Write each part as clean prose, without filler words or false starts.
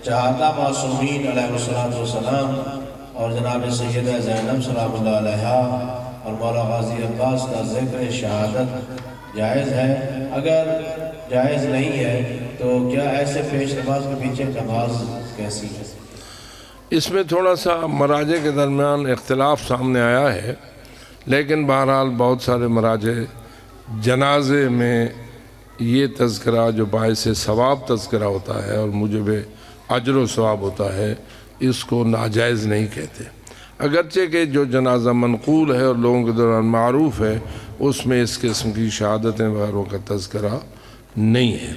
چہارہ معصومین علیہ السلام اور جناب سیدہ زینب سلام اللہ علیہا اور مولا غازی عباس کا ذکر شہادت جائز ہے؟ اگر جائز نہیں ہے تو کیا ایسے پیش نماز کے پیچھے نماز کیسی ہے؟ اس میں تھوڑا سا مراجع کے درمیان اختلاف سامنے آیا ہے، لیکن بہرحال بہت سارے مراجع جنازے میں یہ تذکرہ جو باعث ثواب تذکرہ ہوتا ہے اور موجب اجر و ثواب ہوتا ہے، اس کو ناجائز نہیں کہتے، اگرچہ کہ جو جنازہ منقول ہے اور لوگوں کے دوران معروف ہے اس میں اس قسم کی شہادتیں وغیرہ کا تذکرہ نہیں ہے۔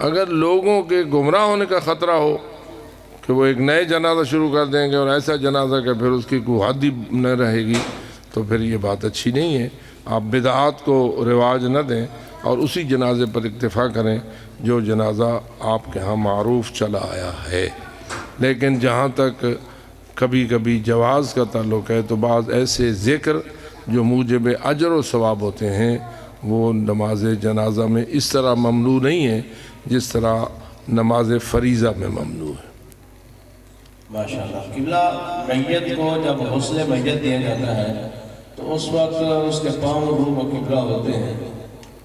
اگر لوگوں کے گمراہ ہونے کا خطرہ ہو کہ وہ ایک نئے جنازہ شروع کر دیں گے اور ایسا جنازہ کہ پھر اس کی کوئی حد ہی نہ رہے گی، تو پھر یہ بات اچھی نہیں ہے۔ آپ بدعات کو رواج نہ دیں اور اسی جنازے پر اکتفا کریں جو جنازہ آپ کے ہاں معروف چلا آیا ہے۔ لیکن جہاں تک کبھی کبھی جواز کا تعلق ہے تو بعض ایسے ذکر جو موجب اجر و ثواب ہوتے ہیں وہ نماز جنازہ میں اس طرح ممنوع نہیں ہے جس طرح نماز فریضہ میں ممنوع ہے۔ ماشاءاللہ۔ قبلہ میت کو جب غسل میت دیا جاتا ہے تو اس وقت اس کے پاؤں روح و قبلہ ہوتے ہیں،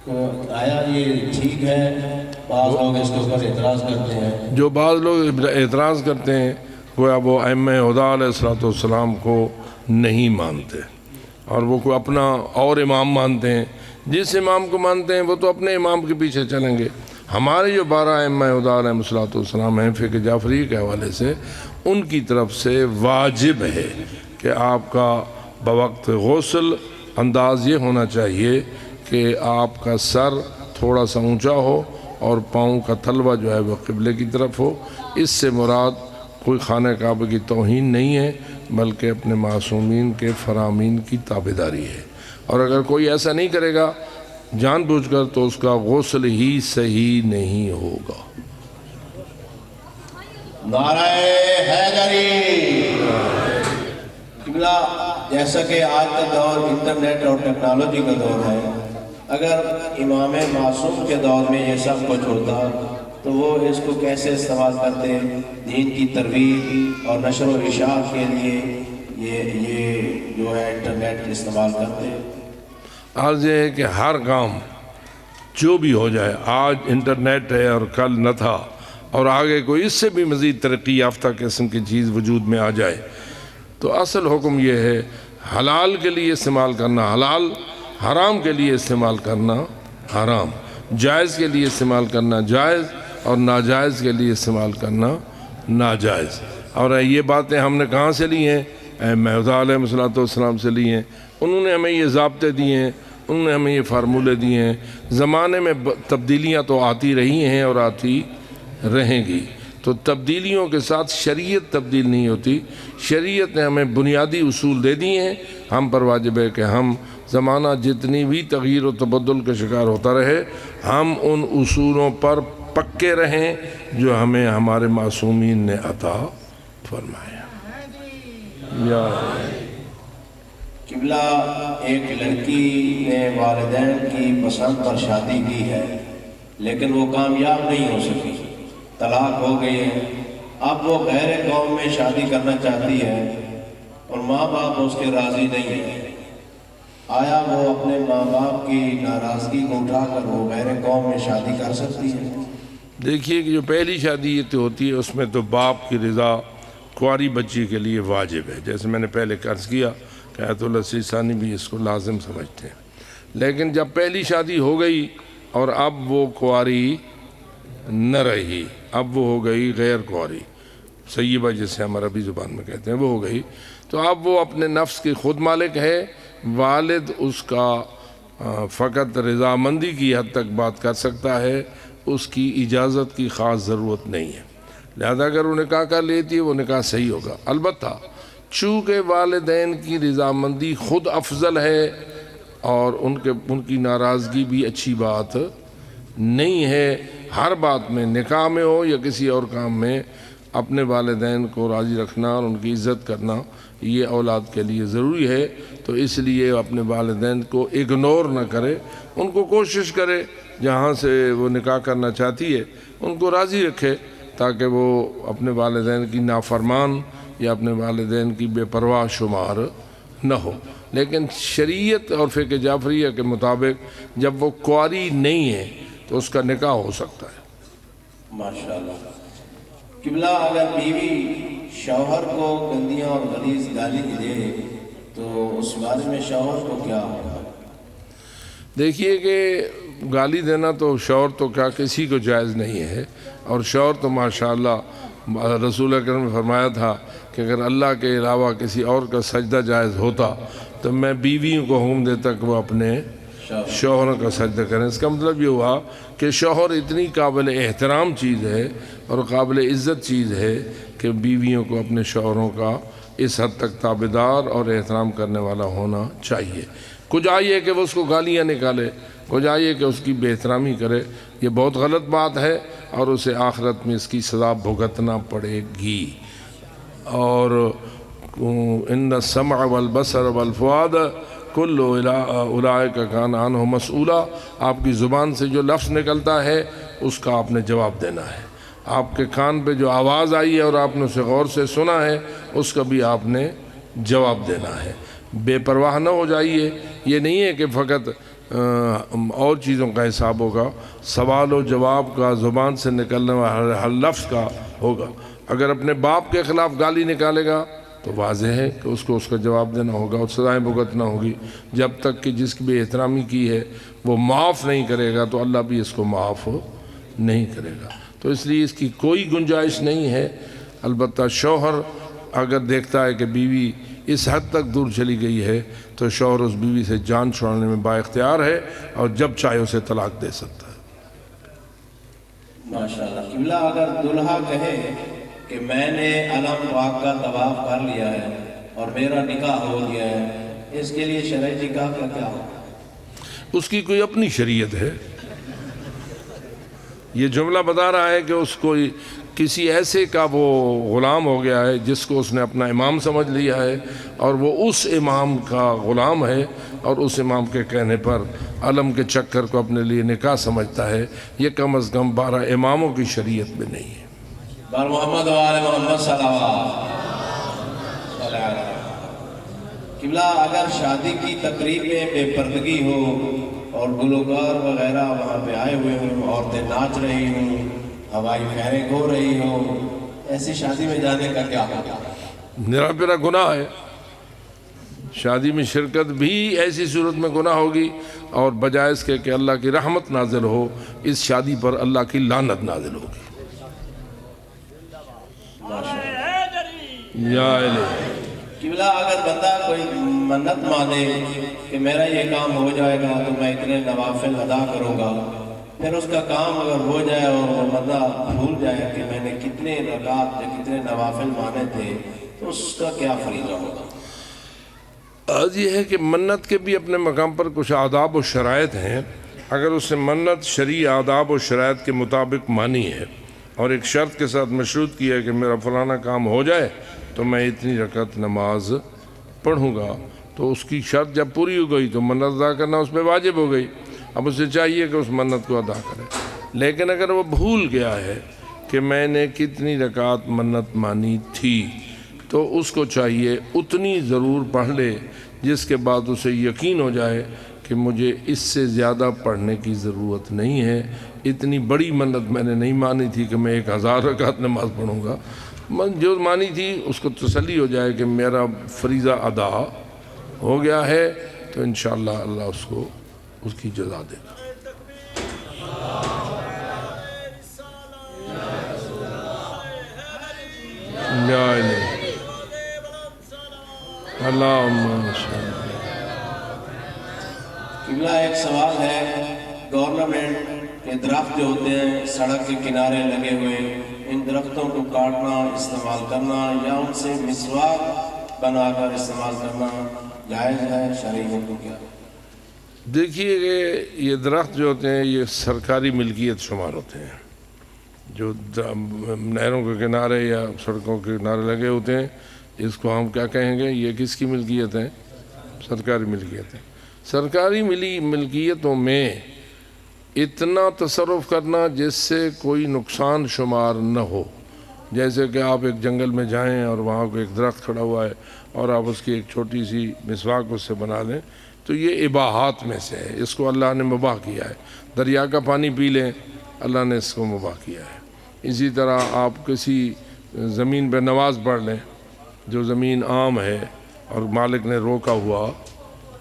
تو آیا یہ ٹھیک ہے؟ بعض لوگ اس کے اوپر اعتراض کرتے ہیں۔ جو بعض لوگ اعتراض کرتے ہیں گویا وہ ائمہ ہدیٰ علیہ السلام کو نہیں مانتے اور وہ کوئی اپنا اور امام مانتے ہیں۔ جس امام کو مانتے ہیں وہ تو اپنے امام کے پیچھے چلیں گے۔ ہمارے جو 12 ائمہ ہدیٰ علیہ السلام ہیں فقہ جعفری کے حوالے سے، ان کی طرف سے واجب ہے کہ آپ کا بوقت غسل انداز یہ ہونا چاہیے کہ آپ کا سر تھوڑا سا اونچا ہو اور پاؤں کا تلوہ جو ہے وہ قبلے کی طرف ہو۔ اس سے مراد کوئی خانہ کعبہ کی توہین نہیں ہے بلکہ اپنے معصومین کے فرامین کی تابعداری ہے، اور اگر کوئی ایسا نہیں کرے گا جان بوجھ کر تو اس کا غسل ہی صحیح نہیں ہوگا۔ نعرہ حیدری۔ قبلہ جیسا کہ آج کا دور انٹرنیٹ اور ٹیکنالوجی کا دور ہے، اگر امام معصوم کے دور میں یہ سب کچھ ہوتا تو وہ اس کو کیسے استعمال کرتے؟ دین کی ترویج اور نشر و اشاعت کے لیے یہ جو ہے انٹرنیٹ استعمال کرتے۔ عرض یہ ہے کہ ہر کام جو بھی ہو جائے، آج انٹرنیٹ ہے اور کل نہ تھا، اور آگے کوئی اس سے بھی مزید ترقی یافتہ قسم کی چیز وجود میں آ جائے، تو اصل حکم یہ ہے حلال کے لیے استعمال کرنا حلال، حرام کے لیے استعمال کرنا حرام، جائز کے لیے استعمال کرنا جائز اور ناجائز کے لیے استعمال کرنا ناجائز۔ اور یہ باتیں ہم نے کہاں سے لی ہیں؟ ائمہ ہدیٰ علیہ السلام سے لی ہیں۔ انہوں نے ہمیں یہ ضابطے دیے ہیں، انہوں نے ہمیں یہ فارمولے دیے ہیں۔ زمانے میں تبدیلیاں تو آتی رہی ہیں اور آتی رہیں گی، تو تبدیلیوں کے ساتھ شریعت تبدیل نہیں ہوتی۔ شریعت نے ہمیں بنیادی اصول دے دیے ہیں، ہم پر واجب ہے کہ ہم زمانہ جتنی بھی تغییر و تبدل کا شکار ہوتا رہے، ہم ان اصولوں پر پکے رہیں جو ہمیں ہمارے معصومین نے عطا فرمایا۔ یا قبلہ ایک لڑکی نے والدین کی پسند پر شادی کی ہے لیکن وہ کامیاب نہیں ہو سکی، طلاق ہو گئی ہے، اب وہ غیر قوم میں شادی کرنا چاہتی ہے اور ماں باپ اس کے راضی نہیں ہیں۔ آیا وہ اپنے ماں باپ کی ناراضگی کو اٹھا کر وہ غیر قوم میں شادی کر سکتی ہے؟ دیکھیے کہ جو پہلی شادی یہ تو ہوتی ہے اس میں تو باپ کی رضا کنواری بچی کے لیے واجب ہے، جیسے میں نے پہلے عرض کیا کہ آیت اللہ سیستانی بھی اس کو لازم سمجھتے ہیں۔ لیکن جب پہلی شادی ہو گئی اور اب وہ کنواری نہ رہی، اب وہ ہو گئی غیر کنواری، سیبہ جسے ہم عربی زبان میں کہتے ہیں، وہ ہو گئی، تو اب وہ اپنے نفس کی خود مالک ہے۔ والد اس کا فقط رضامندی کی حد تک بات کر سکتا ہے، اس کی اجازت کی خاص ضرورت نہیں ہے، لہذا اگر وہ نکاح کر لیتی ہے وہ نکاح صحیح ہوگا۔ البتہ چونکہ والدین کی رضامندی خود افضل ہے اور ان کی ناراضگی بھی اچھی بات نہیں ہے، ہر بات میں نکاح میں ہو یا کسی اور کام میں اپنے والدین کو راضی رکھنا اور ان کی عزت کرنا یہ اولاد کے لیے ضروری ہے، تو اس لیے اپنے والدین کو اگنور نہ کرے، ان کو کوشش کرے جہاں سے وہ نکاح کرنا چاہتی ہے ان کو راضی رکھے، تاکہ وہ اپنے والدین کی نافرمان یا اپنے والدین کی بے پرواہ شمار نہ ہو۔ لیکن شریعت اور فقہ جعفریہ کے مطابق جب وہ کنواری نہیں ہے تو اس کا نکاح ہو سکتا ہے۔ ماشاءاللہ۔ قبلہ اگر بیوی شوہر کو گندیاں اور غلیظ گالی دے تو اس بارے میں شوہر کو کیا ہوگا؟ دیکھیے کہ گالی دینا تو شوہر تو کیا کسی کو جائز نہیں ہے، اور شوہر تو ماشاءاللہ رسول اکرم نے فرمایا تھا کہ اگر اللہ کے علاوہ کسی اور کا سجدہ جائز ہوتا تو میں بیویوں کو حکم دیتا کہ وہ اپنے شوہروں کا سجدہ کریں۔ اس کا مطلب یہ ہوا کہ شوہر اتنی قابل احترام چیز ہے اور قابل عزت چیز ہے کہ بیویوں کو اپنے شوہروں کا اس حد تک تابعدار اور احترام کرنے والا ہونا چاہیے۔ کچھ آئیے کہ وہ اس کو گالیاں نکالے، کچھ آئیے کہ اس کی بے احترامی کرے، یہ بہت غلط بات ہے اور اسے آخرت میں اس کی سزا بھگتنا پڑے گی۔ اور ان السمع والبصر والفؤاد کل اولئک کان عنہ مسئولا، آپ کی زبان سے جو لفظ نکلتا ہے اس کا آپ نے جواب دینا ہے۔ آپ کے کان پہ جو آواز آئی ہے اور آپ نے اسے غور سے سنا ہے اس کا بھی آپ نے جواب دینا ہے۔ بے پرواہ نہ ہو جائیے، یہ نہیں ہے کہ فقط اور چیزوں کا حساب ہوگا، سوال و جواب کا، زبان سے نکلنے والا ہر لفظ کا ہوگا۔ اگر اپنے باپ کے خلاف گالی نکالے گا تو واضح ہے کہ اس کو اس کا جواب دینا ہوگا اور سزائیں بھگتنا ہوگی۔ جب تک کہ جس کی بے احترامی کی ہے وہ معاف نہیں کرے گا تو اللہ بھی اس کو معاف نہیں کرے گا۔ تو اس لیے اس کی کوئی گنجائش نہیں ہے۔ البتہ شوہر اگر دیکھتا ہے کہ بیوی اس حد تک دور چلی گئی ہے تو شوہر اس بیوی سے جان چھڑانے میں با اختیار ہے اور جب چاہے اسے طلاق دے سکتا ہے۔ ماشاءاللہ۔ قبلہ اگر دلہا کہے کہ میں نے علم پاک کا طواف کر لیا ہے اور میرا نکاح ہو گیا ہے، اس کے لیے شرعی نکاح کا کیا ہوگا؟ اس کی کوئی اپنی شریعت ہے۔ یہ جملہ بتا رہا ہے کہ اس کو کسی ایسے کا وہ غلام ہو گیا ہے جس کو اس نے اپنا امام سمجھ لیا ہے اور وہ اس امام کا غلام ہے اور اس امام کے کہنے پر علم کے چکر کو اپنے لیے نکاح سمجھتا ہے۔ یہ کم از کم 12 اماموں کی شریعت میں نہیں ہے۔ بار محمد و آل محمد صلی اللہ علیہ وسلم۔ قبلہ اگر شادی کی تقریب میں بے پردگی ہو اور گلوکار وغیرہ وہاں پہ آئے ہوئے ہوں، عورتیں ناچ رہی ہوں، ہوائی پھیریں ہو رہی ہوں، ایسی شادی میں جانے کا کیا ہوگا؟ نرا پیرا گناہ ہے۔ شادی میں شرکت بھی ایسی صورت میں گناہ ہوگی اور بجائے اس کے کہ اللہ کی رحمت نازل ہو، اس شادی پر اللہ کی لعنت نازل ہوگی۔ یا الہی۔ قبلہ اگر بندہ کوئی منت مانے کہ میرا یہ کام ہو جائے گا تو میں اتنے نوافل ادا کروں گا، پھر اس کا کام اگر ہو جائے اور وہ بندہ بھول جائے کہ میں نے کتنے رکعات یا کتنے نوافل مانے تھے تو اس کا کیا فریضہ ہوگا؟ آج یہ ہے کہ منت کے بھی اپنے مقام پر کچھ آداب و شرائط ہیں۔ اگر اس نے منت شرعی آداب و شرائط کے مطابق مانی ہے اور ایک شرط کے ساتھ مشروط کیا ہے کہ میرا فلانا کام ہو جائے تو میں اتنی رکعت نماز پڑھوں گا، تو اس کی شرط جب پوری ہو گئی تو منت ادا کرنا اس پہ واجب ہو گئی۔ اب اسے چاہیے کہ اس منت کو ادا کرے۔ لیکن اگر وہ بھول گیا ہے کہ میں نے کتنی رکعت منت مانی تھی تو اس کو چاہیے اتنی ضرور پڑھ لے جس کے بعد اسے یقین ہو جائے کہ مجھے اس سے زیادہ پڑھنے کی ضرورت نہیں ہے، اتنی بڑی منت میں نے نہیں مانی تھی کہ میں 1000 رکعت نماز پڑھوں گا۔ جو مانی تھی اس کو تسلی ہو جائے کہ میرا فریضہ ادا ہو گیا ہے تو انشاءاللہ اللہ اس کو اس کی جزا دے گا۔ یا الہی اللہم صلی اللہ۔ قبلہ ایک سوال ہے، گورنمنٹ کے درخت جو ہوتے ہیں سڑک کے کنارے لگے ہوئے، ان درختوں کو کاٹنا، استعمال کرنا یا ان سے مسواک بنا کر استعمال کرنا جائز ہے شرعی حکم کیا؟ دیکھیے کہ یہ درخت جو ہوتے ہیں یہ سرکاری ملکیت شمار ہوتے ہیں۔ جو نہروں کے کنارے یا سڑکوں کے کنارے لگے ہوتے ہیں اس کو ہم کیا کہیں گے؟ یہ کس کی ملکیت ہے؟ سرکاری ملکیت ہے۔ سرکاری ملکیتوں میں اتنا تصرف کرنا جس سے کوئی نقصان شمار نہ ہو. جیسے کہ آپ ایک جنگل میں جائیں اور وہاں کو ایک درخت کھڑا ہوا ہے اور آپ اس کی ایک چھوٹی سی مسواک اس سے بنا لیں، تو یہ اباحات میں سے ہے، اس کو اللہ نے مباح کیا ہے. دریا کا پانی پی لیں، اللہ نے اس کو مباح کیا ہے. اسی طرح آپ کسی زمین پہ نماز پڑھ لیں جو زمین عام ہے اور مالک نے روکا ہوا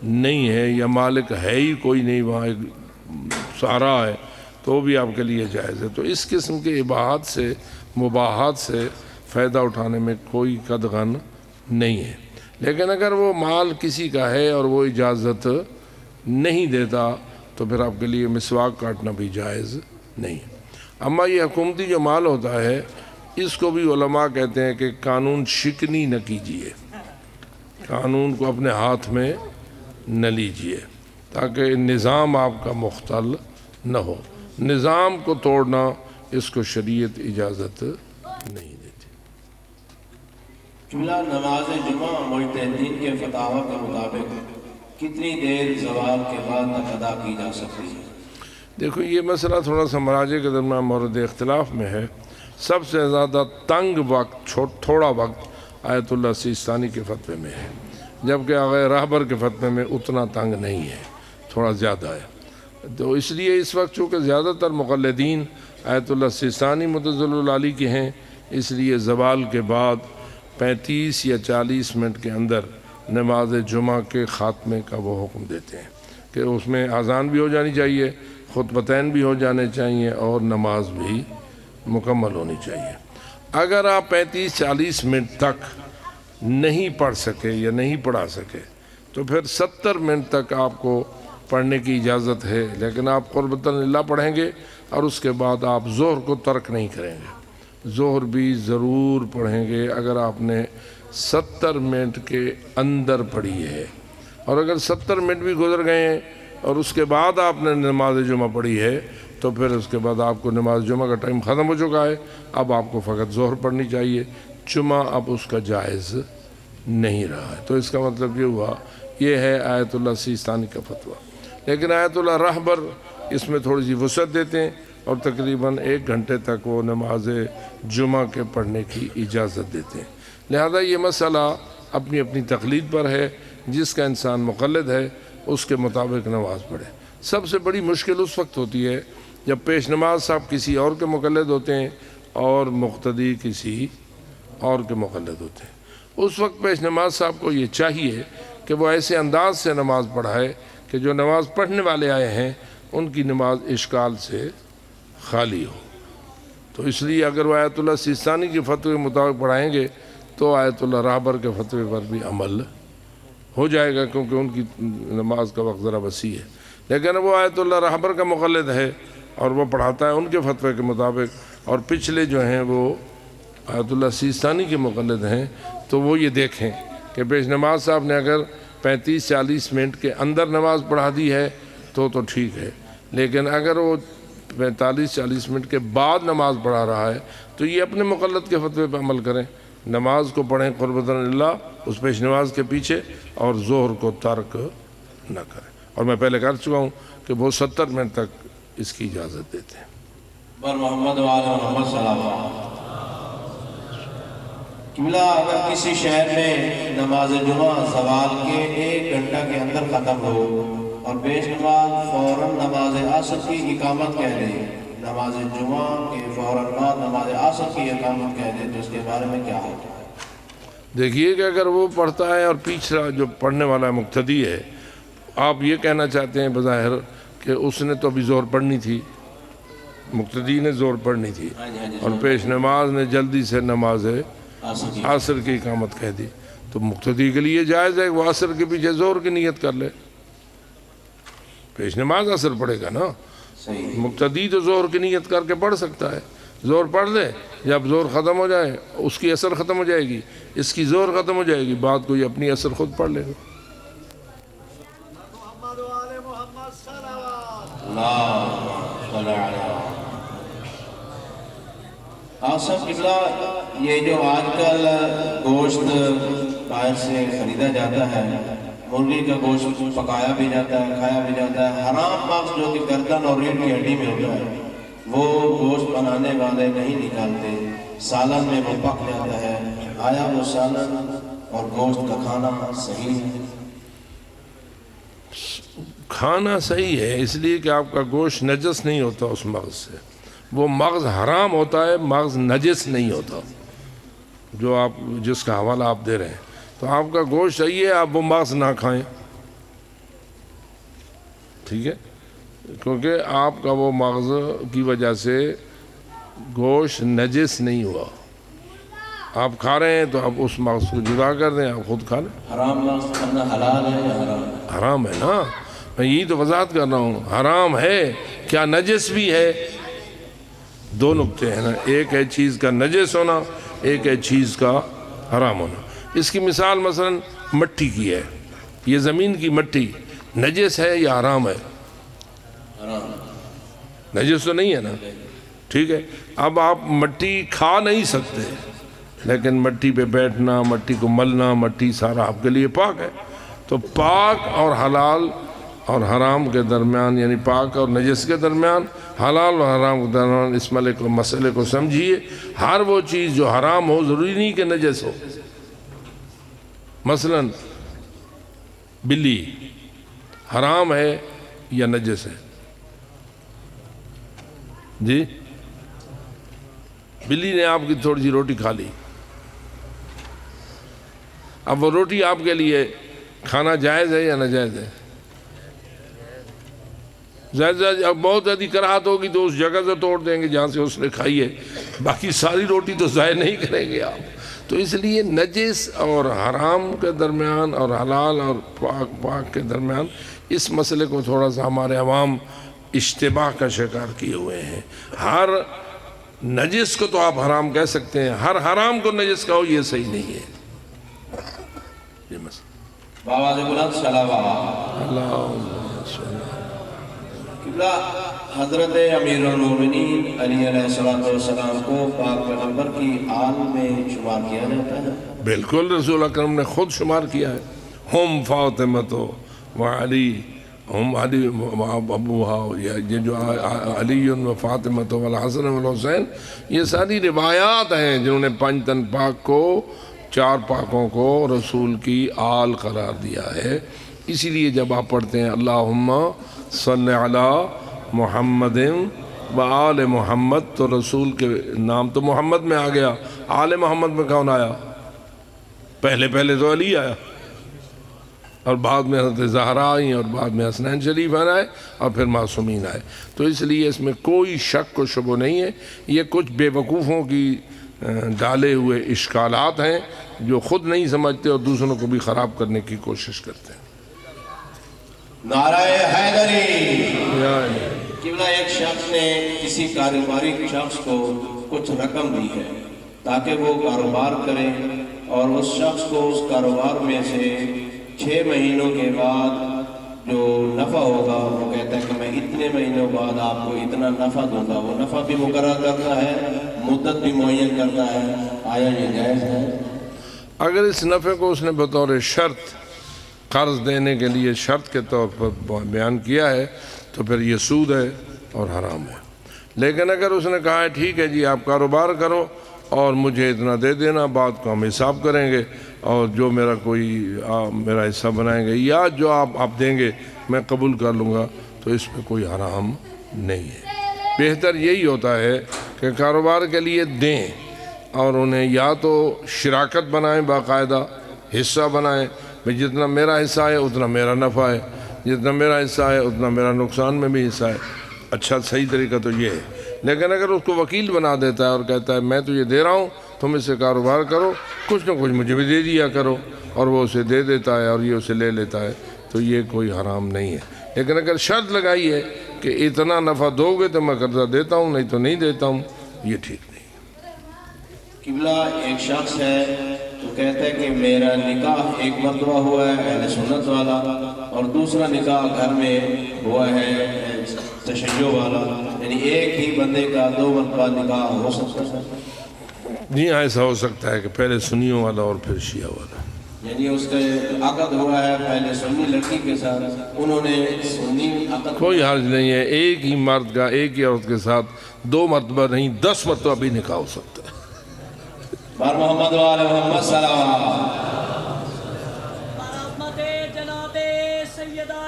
نہیں ہے، یا مالک ہے ہی کوئی نہیں، وہاں ایک صحرا ہے، تو بھی آپ کے لیے جائز ہے. تو اس قسم کے اباحات سے، مباحات سے فائدہ اٹھانے میں کوئی قدغن نہیں ہے. لیکن اگر وہ مال کسی کا ہے اور وہ اجازت نہیں دیتا تو پھر آپ کے لیے مسواک کاٹنا بھی جائز نہیں. اما یہ حکومتی جو مال ہوتا ہے، اس کو بھی علماء کہتے ہیں کہ قانون شکنی نہ کیجیے، قانون کو اپنے ہاتھ میں نہ لیجیے، تاکہ نظام آپ کا مختل نہ ہو. نظام کو توڑنا، اس کو شریعت اجازت نہیں دیتی. جملہ نماز جمعہ مجتہدین کے فتاوی کے مطابق کتنی دیر زوال کے بعد تک ادا کی جا سکتی ہے؟ دیکھو یہ مسئلہ تھوڑا سا مراجع کے درمیان مورد اختلاف میں ہے. سب سے زیادہ تنگ وقت، تھوڑا وقت آیت اللہ سیستانی کے فتوے میں ہے، جبکہ آغا راہبر کے فتوے میں اتنا تنگ نہیں ہے، تھوڑا زیادہ ہے. تو اس لیے اس وقت چونکہ زیادہ تر مقلدین آیت اللہ سیستانی متضل العالی کے ہیں، اس لیے زوال کے بعد 35 یا 40 منٹ کے اندر نماز جمعہ کے خاتمے کا وہ حکم دیتے ہیں کہ اس میں اذان بھی ہو جانی چاہیے، خطبتین بھی ہو جانے چاہیے اور نماز بھی مکمل ہونی چاہیے. اگر آپ 35-40 منٹ تک نہیں پڑھ سکے یا نہیں پڑھا سکے تو پھر 70 منٹ تک آپ کو پڑھنے کی اجازت ہے، لیکن آپ قربۃ اللہ پڑھیں گے اور اس کے بعد آپ ظہر کو ترک نہیں کریں گے. ظہر بھی ضرور پڑھیں گے اگر آپ نے 70 منٹ کے اندر پڑھی ہے. اور اگر 70 منٹ بھی گزر گئے ہیں اور اس کے بعد آپ نے نماز جمعہ پڑھی ہے تو پھر اس کے بعد آپ کو نماز جمعہ کا ٹائم ختم ہو چکا ہے، اب آپ کو فقط ظہر پڑھنی چاہیے. جمعہ اب اس کا جائز نہیں رہا ہے. تو اس کا مطلب یہ ہوا، یہ ہے آیت اللہ سیستانی کا فتویٰ. لیکن آیت اللہ راہبر اس میں تھوڑی سی وسعت دیتے ہیں اور تقریباً 1 گھنٹے تک وہ نماز جمعہ کے پڑھنے کی اجازت دیتے ہیں. لہذا یہ مسئلہ اپنی اپنی تقلید پر ہے، جس کا انسان مقلد ہے اس کے مطابق نماز پڑھے. سب سے بڑی مشکل اس وقت ہوتی ہے جب پیش نماز صاحب کسی اور کے مقلد ہوتے ہیں اور مقتدی کسی اور کے مقلد ہوتے ہیں. اس وقت پیش نماز صاحب کو یہ چاہیے کہ وہ ایسے انداز سے نماز پڑھائے کہ جو نماز پڑھنے والے آئے ہیں ان کی نماز اشکال سے خالی ہو. تو اس لیے اگر وہ آیت اللہ سیستانی کے فتوے کے مطابق پڑھائیں گے تو آیت اللہ راہبر کے فتوے پر بھی عمل ہو جائے گا، کیونکہ ان کی نماز کا وقت ذرا وسیع ہے. لیکن وہ آیت اللہ راہبر کا مقلد ہے اور وہ پڑھاتا ہے ان کے فتوے کے مطابق، اور پچھلے جو ہیں وہ آیت اللہ سیستانی کے مقلد ہیں، تو وہ یہ دیکھیں کہ پیش نماز صاحب نے اگر 35-40 منٹ کے اندر نماز پڑھا دی ہے تو ٹھیک ہے، لیکن اگر وہ 45-40 منٹ کے بعد نماز پڑھا رہا ہے تو یہ اپنے مقلد کے فتوے پہ عمل کریں. نماز کو پڑھیں قربۃ اللہ اس پیش نماز کے پیچھے، اور ظہر کو ترک نہ کریں. اور میں پہلے کہہ چکا ہوں کہ وہ 70 منٹ تک اس کی اجازت دیتے ہیں. پر محمد و آل محمد صلی اللہ علیہ وسلم. جملہ اگر کسی شہر میں نماز جمعہ زوال کے 1 گھنٹہ کے اندر ختم ہو اور پیش نماز فوراً نماز عصر کی اقامت کہہ دے، نماز جمعہ کے فوراً بعد نماز عصر کی اقامت کہہ دے، تو اس کے بارے میں کیا ہوتا ہے؟ دیکھیے کہ اگر وہ پڑھتا ہے اور پیچھے جو پڑھنے والا مقتدی ہے، آپ یہ کہنا چاہتے ہیں بظاہر کہ اس نے تو ابھی ظہر پڑھنی تھی، مقتدی نے ظہر پڑھنی تھی اور پیش نماز نے جلدی سے نماز عصر کی اقامت کہہ دی، تو مقتدی کے لیے جائز ہے وہ عصر کے پیچھے ظہر کی نیت کر لے. پیش نماز عصر پڑھے گا نا، مقتدی تو ظہر کی نیت کر کے پڑھ سکتا ہے. ظہر پڑھ لے، جب ظہر ختم ہو جائے اس کی عصر ختم ہو جائے گی، اس کی ظہر ختم ہو جائے گی، بعد کو یہ اپنی عصر خود پڑھ لے گا. آصف قبلہ، یہ جو آج کل گوشت باہر سے خریدا جاتا ہے مرغی کا گوشت پکایا بھی جاتا ہے، کھایا بھی جاتا ہے۔ حرام مغز جو کہ گردن اور ریڑھ کی ہڈی میں ہوتا ہے وہ گوشت بنانے والے نہیں نکالتے، سالن میں وہ پک جاتا ہے۔ آیا وہ سالن اور گوشت کا کھانا صحیح ہے؟ کھانا صحیح ہے، اس لیے کہ آپ کا گوشت نجس نہیں ہوتا اس مغز سے، وہ مغز حرام ہوتا ہے، مغز نجس نہیں ہوتا، جو آپ جس کا حوالہ آپ دے رہے ہیں۔ تو آپ کا گوشت صحیح ہے، آپ وہ مغز نہ کھائیں، ٹھیک ہے، کیونکہ آپ کا وہ مغز کی وجہ سے گوشت نجس نہیں ہوا۔ آپ کھا رہے ہیں تو آپ اس مغز کو جدا کر دیں، آپ خود کھا لیں۔ حرام مغز کھانا حلال ہے یا حرام ہے؟ حرام ہے نا، میں یہی تو وضاحت کر رہا ہوں، حرام ہے، کیا نجس بھی ہے؟ دو نقطے ہیں نا، ایک ہے چیز کا نجس ہونا، ایک ہے چیز کا حرام ہونا۔ اس کی مثال مثلا مٹی کی ہے، یہ زمین کی مٹی نجس ہے یا حرام ہے؟ حرام۔ نجس تو نہیں ہے نا، ٹھیک ہے۔ اب آپ مٹی کھا نہیں سکتے، لیکن مٹی پہ بیٹھنا، مٹی کو ملنا، مٹی سارا آپ کے لیے پاک ہے۔ تو پاک اور حلال اور حرام کے درمیان، یعنی پاک اور نجس کے درمیان، حلال اور حرام کے درمیان اس مسئلے کو سمجھیے۔ ہر وہ چیز جو حرام ہو ضروری نہیں کہ نجس ہو۔ مثلا بلی حرام ہے یا نجس ہے؟ جی، بلی نے آپ کی تھوڑی سی روٹی کھا لی، اب وہ روٹی آپ کے لیے کھانا جائز ہے یا ناجائز ہے؟ جائز ہے۔ اب بہت زیادہ کراہت ہوگی تو اس جگہ سے توڑ دیں گے جہاں سے اس نے کھائی ہے، باقی ساری روٹی تو ضائع نہیں کریں گے آپ۔ تو اس لیے نجس اور حرام کے درمیان اور حلال اور پاک کے درمیان اس مسئلے کو تھوڑا سا ہمارے عوام اشتباہ کا شکار کیے ہوئے ہیں۔ ہر نجس کو تو آپ حرام کہہ سکتے ہیں، ہر حرام کو نجس کہو یہ صحیح نہیں ہے۔ یہ مسئلہ بابا سے بلند صلوات۔ اللہ قبلہ حضرت امیر المومنین علی علیہ السلام کو پاک پیغمبر کی آل میں شمار کیا جاتا ہے؟ بالکل، رسول اکرم نے خود شمار کیا ہے، ہم فاطمہ و علی، ہم علی ابوہا، یہ جو علی و فاطمہ والحسن والحسین، یہ ساری روایات ہیں جنہوں نے پنج تن پاک کو، چار پاکوں کو رسول کی آل قرار دیا ہے۔ اسی لیے جب آپ پڑھتے ہیں اللہم صلی علی محمد و آل محمد، تو رسول کے نام تو محمد میں آ گیا، آل محمد میں کون آیا؟ پہلے تو علی آیا، اور بعد میں حضرت زہرا آئیں، اور بعد میں حسنین شریف آئے، اور پھر معصومین آئے۔ تو اس لیے اس میں کوئی شک و شبہ نہیں ہے، یہ کچھ بے وقوفوں کی ڈالے ہوئے اشکالات ہیں جو خود نہیں سمجھتے اور دوسروں کو بھی خراب کرنے کی کوشش کرتے ہیں۔ نعرہ حیدری۔ یا قبلہ ایک شخص نے کسی کاروباری شخص کو کچھ رقم دی ہے تاکہ وہ کاروبار کرے، اور اس شخص کو اس کاروبار میں سے 6 مہینوں کے بعد جو نفع ہوگا وہ کہتا ہے کہ میں اتنے مہینوں بعد آپ کو اتنا نفع دوں گا، وہ نفع بھی مقرر کرتا ہے، مدت بھی معین کرتا ہے، آیا یہ جائز ہے؟ اگر اس نفع کو اس نے بطور شرط قرض دینے کے لیے شرط کے طور پر بیان کیا ہے تو پھر یہ سود ہے اور حرام ہے۔ لیکن اگر اس نے کہا ہے ٹھیک ہے جی آپ کاروبار کرو اور مجھے اتنا دے دینا، بعد کو ہم حساب کریں گے اور جو میرا میرا حصہ بنائیں گے یا جو آپ دیں گے میں قبول کر لوں گا، تو اس میں کوئی حرام نہیں ہے۔ بہتر یہی ہوتا ہے کہ کاروبار کے لیے دیں اور انہیں یا تو شراکت بنائیں، باقاعدہ حصہ بنائیں، بھئی جتنا میرا حصہ ہے اتنا میرا نفع ہے، جتنا میرا حصہ ہے اتنا میرا نقصان میں بھی حصہ ہے۔ اچھا صحیح طریقہ تو یہ ہے۔ لیکن اگر اس کو وکیل بنا دیتا ہے اور کہتا ہے میں تجھے دے رہا ہوں تم اس سے کاروبار کرو، کچھ نہ کچھ مجھے بھی دے دیا کرو، اور وہ اسے دے دیتا ہے اور یہ اسے لے لیتا ہے، تو یہ کوئی حرام نہیں ہے۔ لیکن اگر شرط لگائی ہے کہ اتنا نفع دو گے تو میں قرضہ دیتا ہوں، نہیں تو نہیں دیتا ہوں، یہ ٹھیک نہیں۔ قبلہ ایک شخص ہے تو کہتا ہے کہ میرا نکاح ایک مرتبہ ہوا ہے اہل سنت والا، اور دوسرا نکاح گھر میں ہوا ہے تشیع والا، یعنی ایک ہی بندے کا 2 مرتبہ نکاح ہو سکتا ہے؟ جی ہاں، ایسا ہو سکتا ہے کہ پہلے سنیوں والا اور پھر شیعہ والا۔ یعنی اس کا عقد ہوا ہے پہلے سنی لڑکی کے ساتھ، انہوں نے سنی عقد، کوئی حرج نہیں ہے، ایک ہی مرد کا ایک ہی عورت کے ساتھ 2 مرتبہ نہیں 10 مرتبہ بھی نکاح ہو سکتا ہے۔ بار محمد وآل محمد صلوات۔ برحمت جناب سیدہ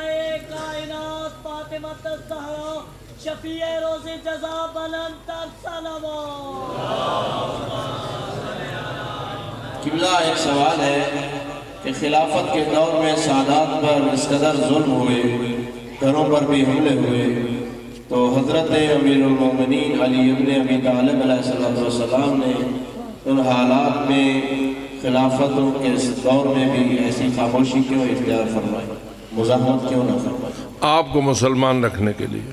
کائنات فاطمہ الزہرا شفیع روز جزا بلند تر صلوات۔ قبلہ ایک سوال ہے کہ خلافت کے دور میں سادات پر اس قدر ظلم ہوئے، گھروں پر بھی حملے ہوئے، تو حضرت امیر المومنین علی ابن ابی طالب علیہ السلام نے ان حالات میں خلافتوں کے دور میں بھی ایسی خاموشی کیوں اختیار فرمائی، مزاحمت کیوں نہ فرمائی؟ آپ کو مسلمان رکھنے کے لیے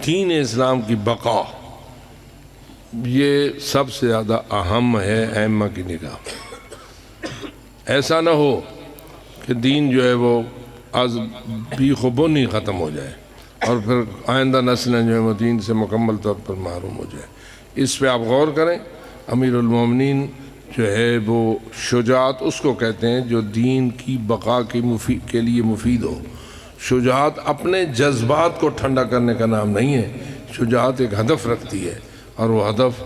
دین اسلام کی بقا یہ سب سے زیادہ اہم ہے ائمہ کی نگاہ۔ ایسا نہ ہو کہ دین جو ہے وہ از بیخ و بنی ختم ہو جائے اور پھر آئندہ نسلیں جو ہے وہ دین سے مکمل طور پر محروم ہو جائے۔ اس پہ آپ غور کریں۔ امیر المومنین جو ہے وہ شجاعت اس کو کہتے ہیں جو دین کی بقا کے لیے مفید ہو۔ شجاعت اپنے جذبات کو ٹھنڈا کرنے کا نام نہیں ہے، شجاعت ایک ہدف رکھتی ہے، اور وہ ہدف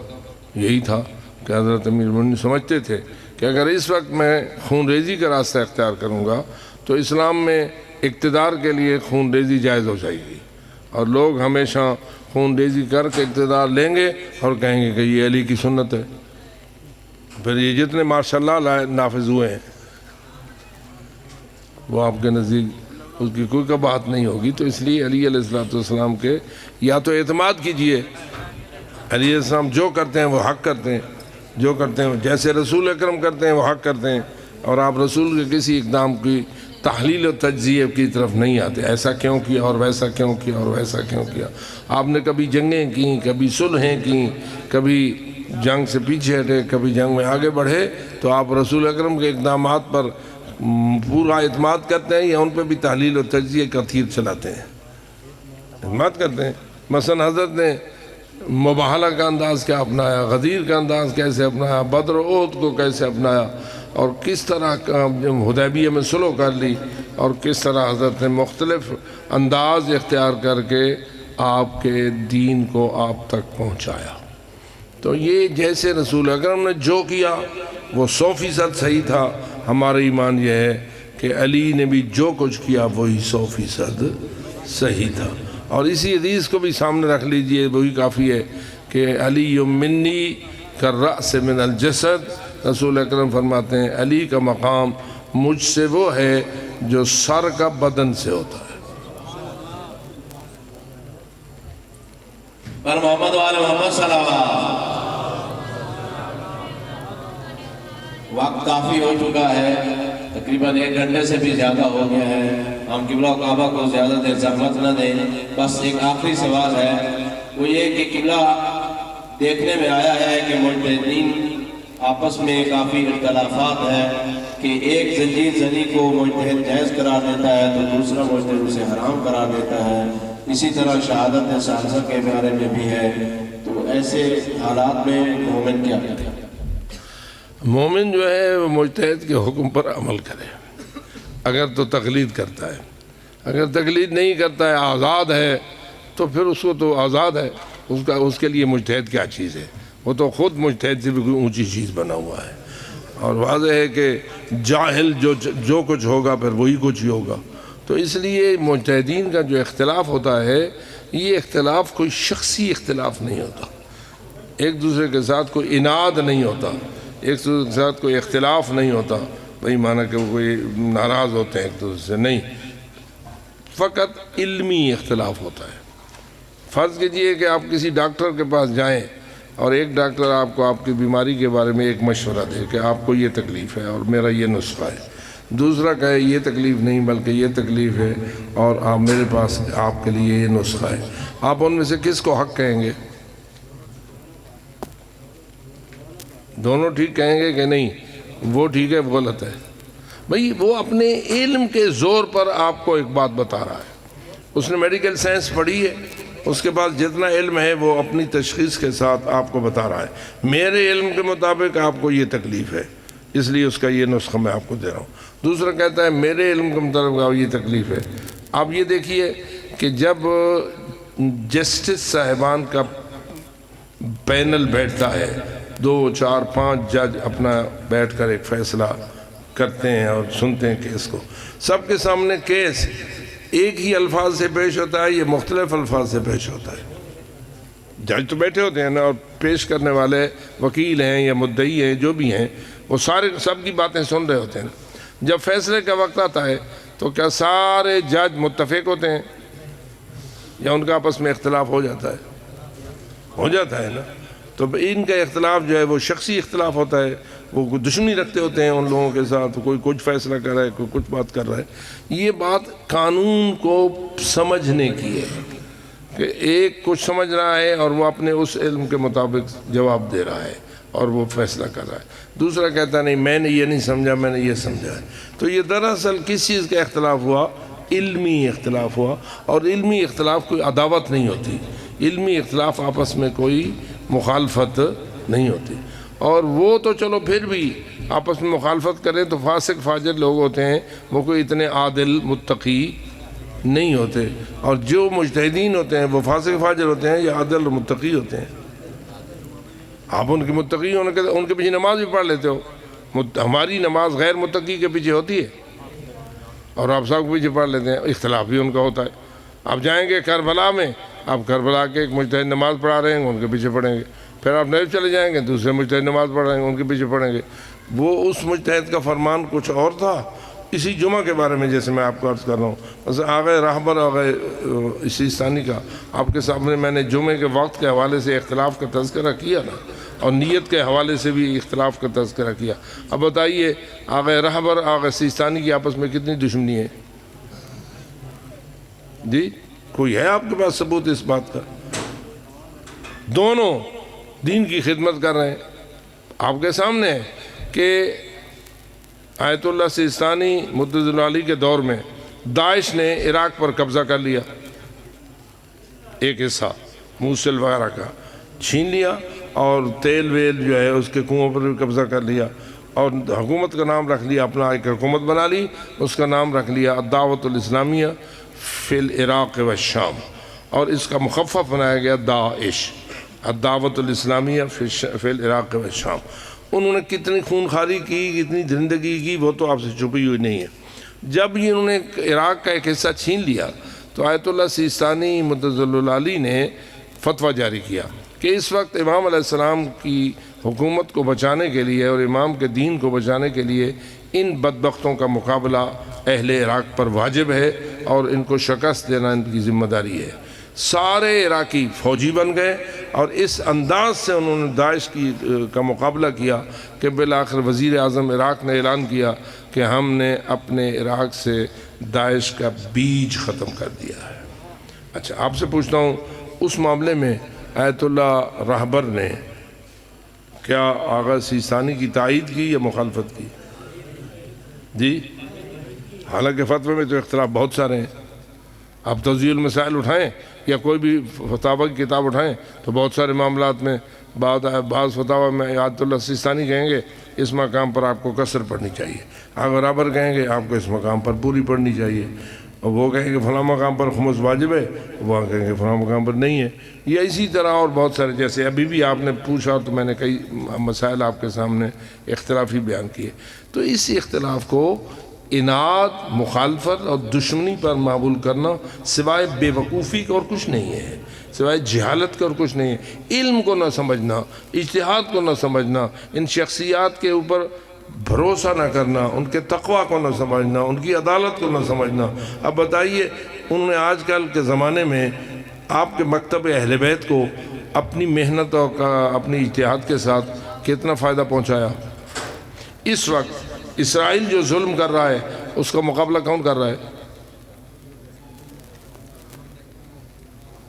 یہی تھا کہ حضرت امیر المومنین سمجھتے تھے کہ اگر اس وقت میں خون ریزی کا راستہ اختیار کروں گا تو اسلام میں اقتدار کے لیے خون ریزی جائز ہو جائے گی، اور لوگ ہمیشہ خون ریزی کر کے اقتدار لیں گے اور کہیں گے کہ یہ علی کی سنت ہے، پھر یہ جتنے ماشاءاللہ نافذ ہوئے ہیں وہ آپ کے نزدیک اس کی کوئی قباحت نہیں ہوگی۔ تو اس لیے علی علیہ السلام کے یا تو اعتماد کیجئے، علی علیہ السلام جو کرتے ہیں وہ حق کرتے ہیں، جو کرتے ہیں جیسے رسول اکرم کرتے ہیں وہ حق کرتے ہیں، اور آپ رسول کے کسی اقدام کی تحلیل و تجزیے کی طرف نہیں آتے، ایسا کیوں کیا اور ویسا کیوں کیا اور ویسا کیوں کیا۔ آپ نے کبھی جنگیں کیں، کبھی صلحیں کیں، کبھی جنگ سے پیچھے ہٹے، کبھی جنگ میں آگے بڑھے، تو آپ رسول اکرم کے اقدامات پر پورا اعتماد کرتے ہیں یا ان پہ بھی تحلیل و تجزیے کا تیر چلاتے ہیں؟ اعتماد کرتے ہیں۔ مثلا حضرت نے مباہلہ کا انداز کیا اپنایا، غدیر کا انداز کیسے اپنایا، بدر و احد کو کیسے اپنایا، اور کس طرح حدیبیہ میں صلح کر لی، اور کس طرح حضرت نے مختلف انداز اختیار کر کے آپ کے دین کو آپ تک پہنچایا۔ تو یہ جیسے رسول اکرم نے جو کیا وہ 100% صحیح تھا، ہمارا ایمان یہ ہے کہ علی نے بھی جو کچھ کیا وہی 100% صحیح تھا۔ اور اسی حدیث کو بھی سامنے رکھ لیجئے، وہی کافی ہے کہ علی منی کالرأس من الجسد، رسول اکرم فرماتے ہیں علی کا مقام مجھ سے وہ ہے جو سر کا بدن سے ہوتا ہے۔ پر محمد وآل محمد صلوات۔ وقت کافی ہو چکا ہے، تقریباً 1 گھنٹے سے بھی زیادہ ہو گیا ہے، ہم قبلہ و کعبہ کو زیادہ دیر زحمت نہ دیں۔ بس ایک آخری سوال ہے، وہ یہ کہ قبلہ دیکھنے میں آیا ہے کہ مجتہدین آپس میں کافی اختلافات ہیں کہ ایک زنجیر زنی کو مجتہد جائز قرار دیتا ہے تو دوسرا مجتہد اسے حرام قرار دیتا ہے، اسی طرح شہادت ثالثہ کے بارے میں بھی ہے، تو ایسے حالات میں مومن کیا کرتے ہیں؟ مومن جو ہے وہ مجتہد کے حکم پر عمل کرے، اگر تو تقلید کرتا ہے، اگر تقلید نہیں کرتا ہے آزاد ہے تو پھر اس کو تو آزاد ہے، اس کے لیے مجتہد کیا چیز ہے، وہ تو خود مجتہد سے بھی کوئی اونچی چیز بنا ہوا ہے۔ اور واضح ہے کہ جاہل جو کچھ ہوگا پھر وہی کچھ ہی ہوگا۔ تو اس لیے مجتہدین کا جو اختلاف ہوتا ہے یہ اختلاف کوئی شخصی اختلاف نہیں ہوتا، ایک دوسرے کے ساتھ کوئی اناد نہیں ہوتا، ایک دوسرے کے ساتھ کوئی اختلاف نہیں ہوتا، بھئی مانا کہ وہ کوئی ناراض ہوتے ہیں ایک دوسرے سے، نہیں، فقط علمی اختلاف ہوتا ہے۔ فرض کیجئے کہ آپ کسی ڈاکٹر کے پاس جائیں اور ایک ڈاکٹر آپ کو آپ کی بیماری کے بارے میں ایک مشورہ دے کہ آپ کو یہ تکلیف ہے اور میرا یہ نسخہ ہے، دوسرا کہے یہ تکلیف نہیں بلکہ یہ تکلیف ہے اور آپ میرے پاس آپ کے لیے یہ نسخہ ہے، آپ ان میں سے کس کو حق کہیں گے؟ دونوں ٹھیک کہیں گے کہ نہیں وہ ٹھیک ہے وہ غلط ہے؟ بھئی وہ اپنے علم کے زور پر آپ کو ایک بات بتا رہا ہے، اس نے میڈیکل سائنس پڑھی ہے، اس کے پاس جتنا علم ہے وہ اپنی تشخیص کے ساتھ آپ کو بتا رہا ہے، میرے علم کے مطابق آپ کو یہ تکلیف ہے، اس لیے اس کا یہ نسخہ میں آپ کو دے رہا ہوں۔ دوسرا کہتا ہے میرے علم کے مطابق یہ تکلیف ہے۔ آپ یہ دیکھیے کہ جب جسٹس صاحبان کا پینل بیٹھتا ہے، 2 4 5 جج اپنا بیٹھ کر ایک فیصلہ کرتے ہیں اور سنتے ہیں کیس کو، سب کے سامنے کیس ایک ہی الفاظ سے پیش ہوتا ہے، یہ مختلف الفاظ سے پیش ہوتا ہے۔ جج تو بیٹھے ہوتے ہیں نا، اور پیش کرنے والے وکیل ہیں یا مدعی ہیں جو بھی ہیں، وہ سارے سب کی باتیں سن رہے ہوتے ہیں۔ جب فیصلے کا وقت آتا ہے تو کیا سارے جج متفق ہوتے ہیں یا ان کا آپس میں اختلاف ہو جاتا ہے؟ ہو جاتا ہے نا۔ تو ان کا اختلاف جو ہے وہ شخصی اختلاف ہوتا ہے، وہ دشمنی رکھتے ہوتے ہیں ان لوگوں کے ساتھ، کوئی کچھ فیصلہ کر رہا ہے، کوئی کچھ بات کر رہا ہے۔ یہ بات قانون کو سمجھنے کی ہے کہ ایک کچھ سمجھ رہا ہے اور وہ اپنے اس علم کے مطابق جواب دے رہا ہے اور وہ فیصلہ کر رہا ہے، دوسرا کہتا نہیں میں نے یہ نہیں سمجھا، میں نے یہ سمجھا ہے۔ تو یہ دراصل کس چیز کا اختلاف ہوا؟ علمی اختلاف ہوا، اور علمی اختلاف کوئی عداوت نہیں ہوتی، علمی اختلاف آپس میں کوئی مخالفت نہیں ہوتی۔ اور وہ تو چلو پھر بھی آپس میں مخالفت کریں تو فاسق فاجر لوگ ہوتے ہیں، وہ کوئی اتنے عادل متقی نہیں ہوتے، اور جو مجتہدین ہوتے ہیں وہ فاسق فاجر ہوتے ہیں یا عادل اور متقی ہوتے ہیں۔ آپ ان کے متقی ہونے کے ان کے پیچھے نماز بھی پڑھ لیتے ہو، ہماری نماز غیر متقی کے پیچھے ہوتی ہے اور آپ سب کے پیچھے پڑھ لیتے ہیں، اختلاف بھی ان کا ہوتا ہے۔ آپ جائیں گے کربلا میں، آپ کربلا کے ایک مجتہد نماز پڑھا رہے ہیں، ان کے پیچھے پڑھیں گے، پھر آپ نیب چلے جائیں گے، دوسرے مجتہد نماز پڑھ رہے ہیں، ان کے پیچھے پڑھیں گے۔ وہ اس مجتہد کا فرمان کچھ اور تھا۔ اسی جمعہ کے بارے میں جیسے میں آپ کو عرض کر رہا ہوں، مثلا آغا رہبر آغا سیستانی کا آپ کے سامنے میں نے جمعے کے وقت کے حوالے سے اختلاف کا تذکرہ کیا نا، اور نیت کے حوالے سے بھی اختلاف کا تذکرہ کیا۔ اب بتائیے آغا رہبر آغا سیستانی کی آپس میں کتنی دشمنی ہے؟ جی کوئی ہے آپ کے پاس ثبوت اس بات کا؟ دونوں دین کی خدمت کر رہے ہیں۔ آپ کے سامنے ہے کہ آیت اللہ سیستانی مدد العالی کے دور میں داعش نے عراق پر قبضہ کر لیا، ایک حصہ موصل وغیرہ کا چھین لیا، اور تیل ویل جو ہے اس کے کنووں پر بھی قبضہ کر لیا، اور حکومت کا نام رکھ لیا، اپنا ایک حکومت بنا لی، اس کا نام رکھ لیا الدعوت الاسلامیہ فی العراق والشام، اور اس کا مخفف بنایا گیا داعش، الدعوت الاسلامیہ فی العراق والشام۔ انہوں نے کتنی خونخواری کی، کتنی درندگی کی، وہ تو آپ سے چھپی ہوئی نہیں ہے۔ جب یہ انہوں نے عراق کا ایک حصہ چھین لیا تو آیت اللہ سیستانی مدد العالی نے فتویٰ جاری کیا کہ اس وقت امام علیہ السلام کی حکومت کو بچانے کے لیے اور امام کے دین کو بچانے کے لیے ان بدبختوں کا مقابلہ اہل عراق پر واجب ہے، اور ان کو شکست دینا ان کی ذمہ داری ہے۔ سارے عراقی فوجی بن گئے، اور اس انداز سے انہوں نے داعش کا مقابلہ کیا کہ بالآخر وزیر اعظم عراق نے اعلان کیا کہ ہم نے اپنے عراق سے داعش کا بیج ختم کر دیا ہے۔ اچھا آپ سے پوچھتا ہوں، اس معاملے میں آیت اللہ رہبر نے کیا آغا سیستانی کی تائید کی یا مخالفت کی؟ جی حالانکہ فتوے میں تو اختلاف بہت سارے ہیں، آپ توضیح المسائل اٹھائیں یا کوئی بھی فتاوی کی کتاب اٹھائیں تو بہت سارے معاملات میں بعض فتاوی میں آیت اللہ سیستانی کہیں گے اس مقام پر آپ کو قصر پڑھنی چاہیے، آغا رہبر کہیں گے آپ کو اس مقام پر پوری پڑھنی چاہیے، اور وہ کہیں گے فلاں مقام پر خمس واجب ہے، وہ کہیں گے فلاں مقام پر نہیں ہے۔ یا اسی طرح اور بہت سارے، جیسے ابھی بھی آپ نے پوچھا تو میں نے کئی مسائل آپ کے سامنے اختلافی بیان کیے۔ تو اس اختلاف کو اناد، مخالفت اور دشمنی پر معمول کرنا سوائے بے وقوفی کا اور کچھ نہیں ہے، سوائے جہالت کا اور کچھ نہیں ہے۔ علم کو نہ سمجھنا، اجتہاد کو نہ سمجھنا، ان شخصیات کے اوپر بھروسہ نہ کرنا، ان کے تقوی کو نہ سمجھنا، ان کی عدالت کو نہ سمجھنا۔ اب بتائیے انہوں نے آج کل کے زمانے میں آپ کے مکتب اہل بیت کو اپنی محنت اور اپنی اجتہاد کے ساتھ کتنا فائدہ پہنچایا؟ اس وقت اسرائیل جو ظلم کر رہا ہے اس کا مقابلہ کون کر رہا ہے؟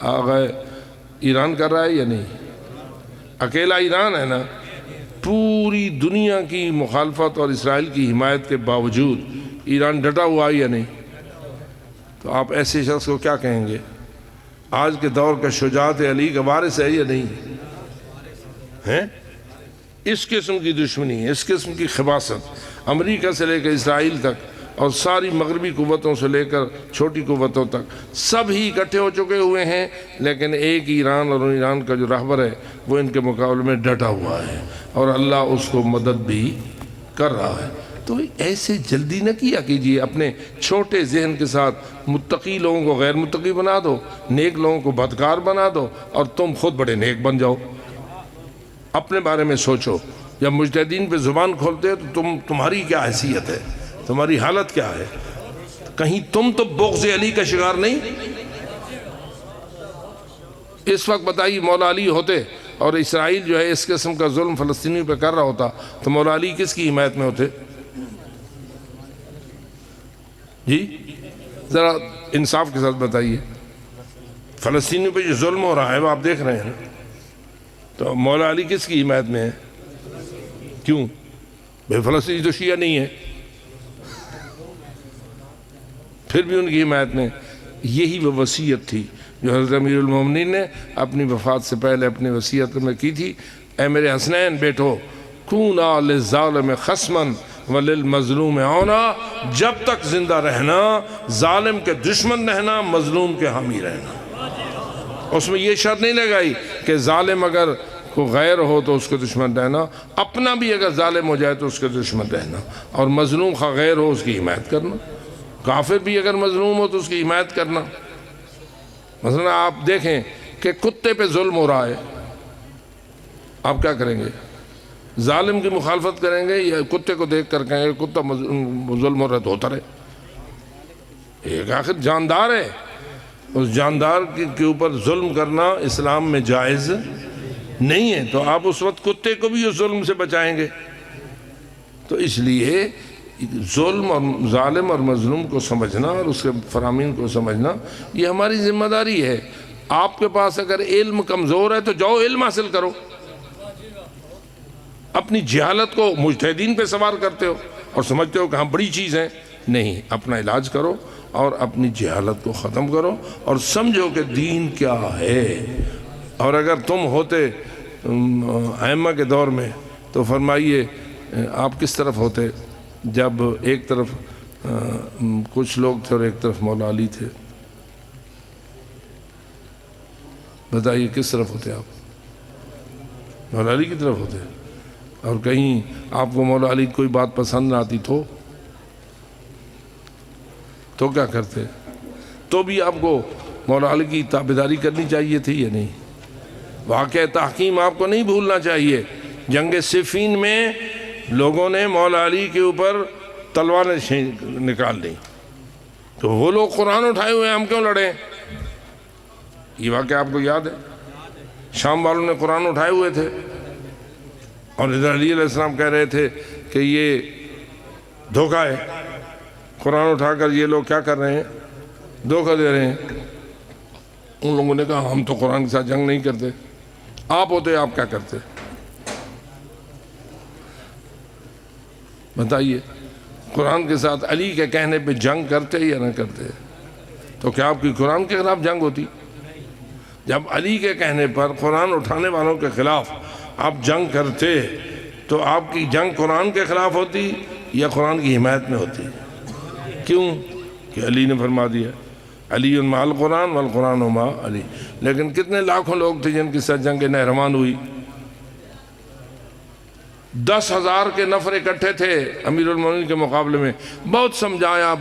آغا ایران کر رہا ہے یا نہیں؟ اکیلا ایران ہے نا؟ پوری دنیا کی مخالفت اور اسرائیل کی حمایت کے باوجود ایران ڈٹا ہوا ہے یا نہیں؟ تو آپ ایسے شخص کو کیا کہیں گے؟ آج کے دور کا شجاعت علی کا وارث ہے یا نہیں ہے؟ اس قسم کی دشمنی، اس قسم کی خباثت امریکہ سے لے کر اسرائیل تک اور ساری مغربی قوتوں سے لے کر چھوٹی قوتوں تک سب ہی اکٹھے ہو چکے ہوئے ہیں، لیکن ایک ایران، اور ایران کا جو رہبر ہے وہ ان کے مقابلے میں ڈٹا ہوا ہے اور اللہ اس کو مدد بھی کر رہا ہے۔ تو ایسے جلدی نہ کیا کیجئے، اپنے چھوٹے ذہن کے ساتھ متقی لوگوں کو غیر متقی بنا دو، نیک لوگوں کو بدکار بنا دو اور تم خود بڑے نیک بن جاؤ۔ اپنے بارے میں سوچو، جب مجتہدین پہ زبان کھولتے ہو تو تمہاری کیا حیثیت ہے، تمہاری حالت کیا ہے؟ کہیں تم تو بغض علی کا شکار نہیں؟ اس وقت بتائیے مولا علی ہوتے اور اسرائیل جو ہے اس قسم کا ظلم فلسطینیوں پہ کر رہا ہوتا تو مولا علی کس کی حمایت میں ہوتے؟ جی ذرا انصاف کے ساتھ بتائیے، فلسطینیوں پہ جو ظلم ہو رہا ہے وہ آپ دیکھ رہے ہیں، تو مولا علی کس کی حمایت میں ہے؟ کیوں؟ بھئی فلسطینی تو شیعہ نہیں ہے، پھر بھی ان کی حمایت میں۔ یہی وہ وصیت تھی جو حضرت امیر المومنین نے اپنی وفات سے پہلے اپنی وصیت میں کی تھی، اے میرے حسنین بیٹو، کونا للظالم خصماً وللمظلوم عونا، جب تک زندہ رہنا ظالم کے دشمن رہنا، مظلوم کے حامی رہنا۔ اس میں یہ شرط نہیں لگائی کہ ظالم اگر کوئی غیر ہو تو اس کے دشمن رہنا، اپنا بھی اگر ظالم ہو جائے تو اس کے دشمن رہنا، اور مظلوم خواہ غیر ہو اس کی حمایت کرنا، کافر بھی اگر مظلوم ہو تو اس کی حمایت کرنا۔ مثلا آپ دیکھیں کہ کتے پہ ظلم ہو رہا ہے، آپ کیا کریں گے؟ ظالم کی مخالفت کریں گے یا کتے کو دیکھ کر کہیں گے کتا ظلم ہو رہا ہے تو ہوتا رہے؟ ایک آخر جاندار ہے، اس جاندار کے اوپر ظلم کرنا اسلام میں جائز نہیں ہے، تو آپ اس وقت کتے کو بھی اس ظلم سے بچائیں گے۔ تو اس لیے ظلم اور ظالم اور مظلوم کو سمجھنا اور اس کے فرامین کو سمجھنا یہ ہماری ذمہ داری ہے۔ آپ کے پاس اگر علم کمزور ہے تو جاؤ علم حاصل کرو، اپنی جہالت کو مجتہدین پہ سوار کرتے ہو اور سمجھتے ہو کہ ہاں بڑی چیز ہے، نہیں، اپنا علاج کرو اور اپنی جہالت کو ختم کرو اور سمجھو کہ دین کیا ہے۔ اور اگر تم ہوتے ائمہ کے دور میں تو فرمائیے آپ کس طرف ہوتے؟ جب ایک طرف کچھ لوگ تھے اور ایک طرف مولا علی تھے، بتائیے کس طرف ہوتے آپ؟ مولا علی کی طرف ہوتے؟ اور کہیں آپ کو مولا علی کوئی بات پسند نہ آتی تو کیا کرتے؟ تو بھی آپ کو مولا علی کی تابعداری کرنی چاہیے تھی یا نہیں؟ واقعہ تحکیم آپ کو نہیں بھولنا چاہیے۔ جنگ صفین میں لوگوں نے مولا علی کے اوپر تلواریں نکال دیں، تو وہ لوگ قرآن اٹھائے ہوئے ہیں، ہم کیوں لڑیں؟ یہ واقعہ آپ کو یاد ہے؟ شام والوں نے قرآن اٹھائے ہوئے تھے اور حضرت علی علیہ السلام کہہ رہے تھے کہ یہ دھوکہ ہے، قرآن اٹھا کر یہ لوگ کیا کر رہے ہیں؟ دھوکہ دے رہے ہیں۔ ان لوگوں نے کہا ہم تو قرآن کے ساتھ جنگ نہیں کرتے، آپ ہوتے آپ کیا کرتے؟ بتائیے، قرآن کے ساتھ علی کے کہنے پہ جنگ کرتے یا نہ کرتے؟ تو کیا آپ کی قرآن کے خلاف جنگ ہوتی؟ جب علی کے کہنے پر قرآن اٹھانے والوں کے خلاف آپ جنگ کرتے تو آپ کی جنگ قرآن کے خلاف ہوتی یا قرآن کی حمایت میں ہوتی؟ کیوں؟ کہ علی نے فرما دیا علی مع القرآن والقرآن مع علی۔ لیکن کتنے لاکھوں لوگ تھے جن کے ساتھ جنگ نہروان ہوئی؟ 10,000 کے نفر اکٹھے تھے امیر المومنین کے مقابلے میں، بہت سمجھایا،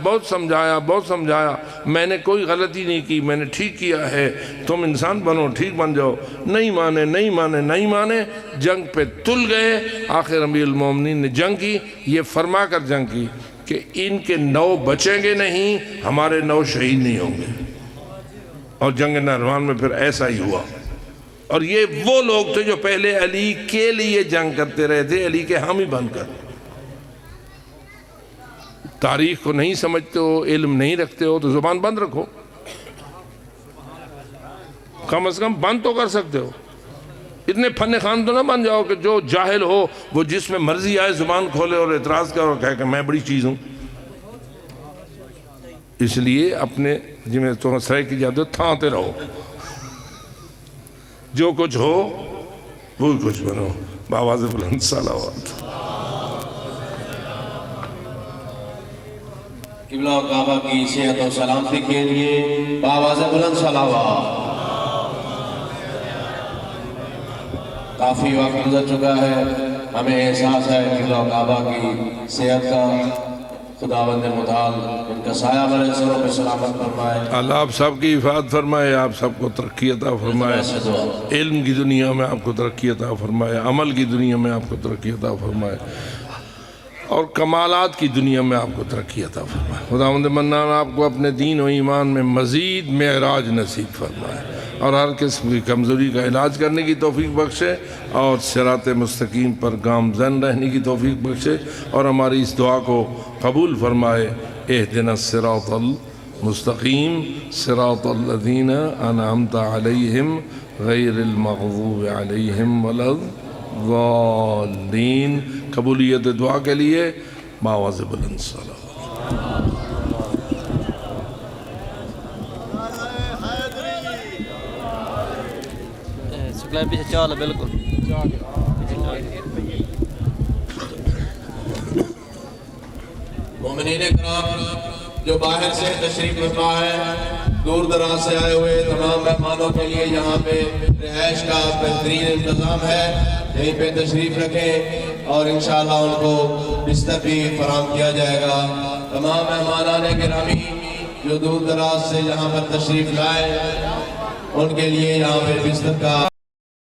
میں نے کوئی غلطی نہیں کی، میں نے ٹھیک کیا ہے، تم انسان بنو، ٹھیک بن جاؤ۔ نہیں مانے، جنگ پہ تل گئے۔ آخر امیر المومنین نے جنگ کی، یہ فرما کر جنگ کی کہ ان کے 9 بچیں گے نہیں، ہمارے 9 شہید نہیں ہوں گے۔ اور جنگ نہروان میں پھر ایسا ہی ہوا۔ اور یہ وہ لوگ تھے جو پہلے علی کے لیے جنگ کرتے رہے تھے، علی کے حامی بن کر۔ تاریخ کو نہیں سمجھتے ہو، علم نہیں رکھتے ہو تو زبان بند رکھو، کم از کم بند تو کر سکتے ہو۔ اتنے فن خان تو نہ بن جاؤ کہ جو جاہل ہو وہ جس میں مرضی آئے زبان کھولے اور اعتراض کرے اور کہے کہ میں بڑی چیز ہوں۔ اس لیے اپنے جمیں تو سرائے کی جاتے تھانتے رہو، جو کچھ ہو وہ کچھ بنو۔ بآواز بلند صلوات۔ قبلہ و کعبہ کی صحت و سلامتی کے لیے بآواز بلند صلوات۔ کافی وقت گزر چکا ہے، ہمیں احساس ہے قبلہ و کعبہ کی صحت کا۔ خداوند متعال ان کا سایہ ہمارے سروں پہ سلامت فرمائے۔ اللہ آپ سب کی حفاظت فرمائے، آپ سب کو ترقی عطا فرمائے، علم کی دنیا میں آپ کو ترقی عطا فرمائے، عمل کی دنیا میں آپ کو ترقی عطا فرمائے، اور کمالات کی دنیا میں آپ کو ترقی عطا فرمائے۔ خداوند منان آپ کو اپنے دین و ایمان میں مزید معراج نصیب فرمائے، اور ہر قسم کی کمزوری کا علاج کرنے کی توفیق بخشے، اور صراط مستقیم پر گامزن رہنے کی توفیق بخشے، اور ہماری اس دعا کو قبول فرمائے۔ اہدنا الصراط المستقیم صراط الذین انعمت علیہم غیر المغضوب علیہم ولا الضالین۔ قبولیت دعا کے لیے بآواز بلند صلوات۔ سکلائے پیچھے چال ہے بالکل۔ مومنین کرام جو باہر سے تشریف فرما ہے، دور دراز سے آئے ہوئے تمام مہمانوں کے لیے یہاں پہ رہائش کا بہترین انتظام ہے، یہیں پہ تشریف رکھیں اور انشاءاللہ ان کو بستر بھی فراہم کیا جائے گا۔ تمام مہمانان گرامی جو دور دراز سے یہاں پر تشریف لائے ان کے لیے یہاں پہ بستر کا